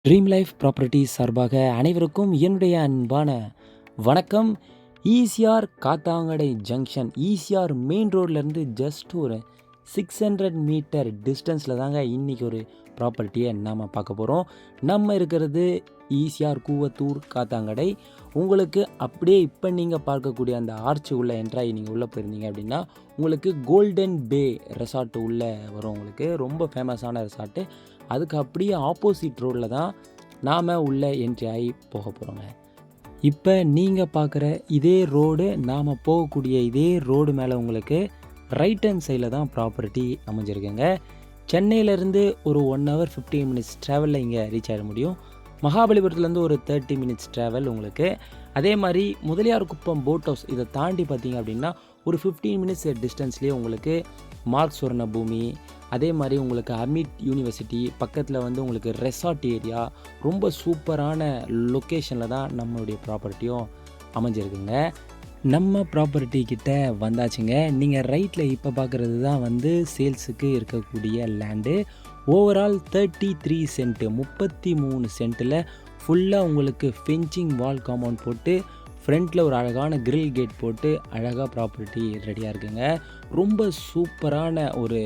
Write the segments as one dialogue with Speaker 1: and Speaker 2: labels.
Speaker 1: Dream life properties சார்பாக அனைவருக்கும் என்னுடைய அன்பான வணக்கம். ஈசிஆர் காத்தாங்கடை ஜங்ஷன், ஈசிஆர் மெயின் ரோட்லேருந்து ஜஸ்ட் ஒரு 600 மீட்டர் டிஸ்டன்ஸில் தாங்க இன்றைக்கி ஒரு ப்ராப்பர்ட்டியை நாம் பார்க்க போகிறோம். நம்ம இருக்கிறது ஈசிஆர் கூவத்தூர் காத்தாங்கடை. உங்களுக்கு அப்படியே இப்போ நீங்கள் பார்க்கக்கூடிய அந்த ஆர்ச்சி உள்ளே என்ட்ராகி நீங்கள் உள்ளே போயிருந்தீங்க அப்படின்னா உங்களுக்கு கோல்டன் பே ரெசார்ட்டு உள்ளே வரும். உங்களுக்கு ரொம்ப ஃபேமஸான ரெசார்ட்டு. அதுக்கு அப்படியே ஆப்போசிட் ரோடில் தான் நாம் உள்ளே என்ட்ரி ஆகி போக போகிறோங்க. இப்போ நீங்கள் பார்க்குற இதே ரோடு, நாம் போகக்கூடிய இதே ரோடு மேலே உங்களுக்கு ரைட் ஹேண்ட் சைடில் தான் ப்ராப்பர்ட்டி அமைஞ்சிருக்குங்க. சென்னையிலேருந்து ஒரு 1 hour 15 minutes ட்ராவலில் இங்கே ரீச் ஆகிட முடியும். மகாபலிபுரத்துலேருந்து ஒரு 30 minutes ட்ராவல் உங்களுக்கு. அதே மாதிரி முதலியார் குப்பம் போட் ஹவுஸ் இதை தாண்டி பார்த்தீங்க அப்படின்னா ஒரு 15 minutes டிஸ்டன்ஸ்லேயே உங்களுக்கு மார்க் சுவர்ண பூமி, அதே மாதிரி உங்களுக்கு அமிட் யூனிவர்சிட்டி பக்கத்தில் வந்து உங்களுக்கு ரெசார்ட் ஏரியா, ரொம்ப சூப்பரான லொக்கேஷனில் தான் நம்மளுடைய ப்ராப்பர்ட்டியும் அமைஞ்சிருக்குங்க. நம்ம ப்ராப்பர்ட்டி கிட்ட வந்தாச்சுங்க. நீங்கள் ரைட்டில் இப்போ பார்க்குறது தான் வந்து சேல்ஸுக்கு இருக்கக்கூடிய லேண்டு. ஓவரால் 33 சென்ட், 33 சென்ட்டில் ஃபுல்லாக உங்களுக்கு ஃபென்சிங் வால் காம்பவுண்ட் போட்டு ஃப்ரண்ட்டில் ஒரு அழகான கிரில் கேட் போட்டு அழகாக ப்ராப்பர்ட்டி ரெடியாக இருக்குங்க. ரொம்ப சூப்பரான ஒரு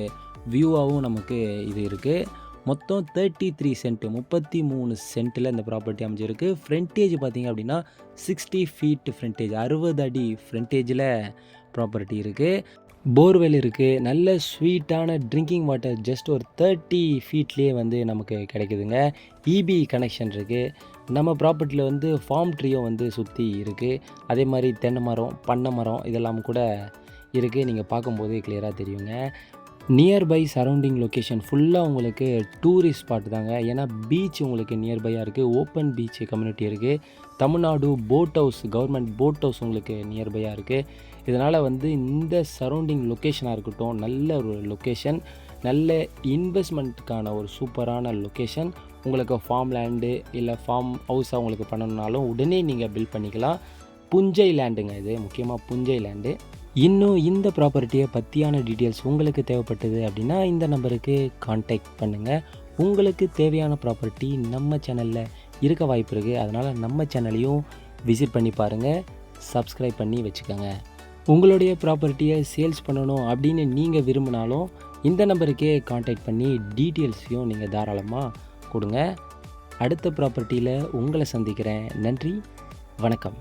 Speaker 1: வியூவாகவும் நமக்கு இது இருக்குது. மொத்தம் 33 சென்ட், 33 சென்ட்டில் இந்த ப்ராப்பர்ட்டி அமைஞ்சிருக்கு. ஃப்ரண்டேஜ் பார்த்திங்க அப்படின்னா 60 feet ஃப்ரண்டேஜ், 60 அடி ஃப்ரண்டேஜில் ப்ராப்பர்ட்டி இருக்குது. போர்வெல் இருக்குது. நல்ல ஸ்வீட்டான ட்ரிங்கிங் வாட்டர் ஜஸ்ட் ஒரு 30 feetலேயே வந்து நமக்கு கிடைக்குதுங்க. இபி கனெக்ஷன் இருக்குது. நம்ம ப்ராப்பர்ட்டியில் வந்து ஃபார்ம் ட்ரீயும் வந்து சுற்றி இருக்குது. அதே மாதிரி தென்னை மரம், பண்ணை மரம் இதெல்லாம் கூட இருக்குது. நீங்கள் பார்க்கும்போது கிளியராக தெரியுங்க. நியர்பை சரௌண்டிங் லொக்கேஷன் ஃபுல்லாக உங்களுக்கு டூரிஸ்ட் ஸ்பாட் தாங்க. ஏன்னா பீச் உங்களுக்கு நியர்பையாக இருக்குது. ஓப்பன் பீச் கம்யூனிட்டி இருக்குது. Tamil Nadu boat house, government boat house உங்களுக்கு நியர்பையாக இருக்குது. இதனால் வந்து இந்த சரௌண்டிங் லொக்கேஷனாக இருக்கட்டும், நல்ல ஒரு லொக்கேஷன், நல்ல இன்வெஸ்ட்மெண்ட்டுக்கான ஒரு சூப்பரான லொக்கேஷன். உங்களுக்கு ஃபார்ம் லேண்டு இல்லை ஃபார்ம் ஹவுஸாக உங்களுக்கு பண்ணணுன்னாலும் உடனே நீங்கள் பில்ட் பண்ணிக்கலாம். புஞ்சை லேண்டுங்க இது, முக்கியமாக புஞ்சை லேண்டு. இன்னும் இந்த ப்ராப்பர்ட்டியை பற்றியான டீட்டெயில்ஸ் உங்களுக்கு தேவைப்பட்டது அப்படின்னா இந்த நம்பருக்கு கான்டாக்ட் பண்ணுங்கள். உங்களுக்கு தேவையான ப்ராப்பர்ட்டி நம்ம சேனலில் இருக்க வாய்ப்பு இருக்குது. அதனால் நம்ம சேனலையும் விசிட் பண்ணி பாருங்கள், சப்ஸ்கிரைப் பண்ணி வச்சுக்கோங்க. உங்களுடைய ப்ராப்பர்ட்டியை சேல்ஸ் பண்ணணும் அப்படின்னு நீங்கள் விரும்பினாலும் இந்த நம்பருக்கே கான்டாக்ட் பண்ணி டீட்டெயில்ஸையும் நீங்கள் தாராளமாக கொடுங்க. அடுத்த ப்ராப்பர்ட்டியில் உங்களை சந்திக்கிறேன். நன்றி, வணக்கம்.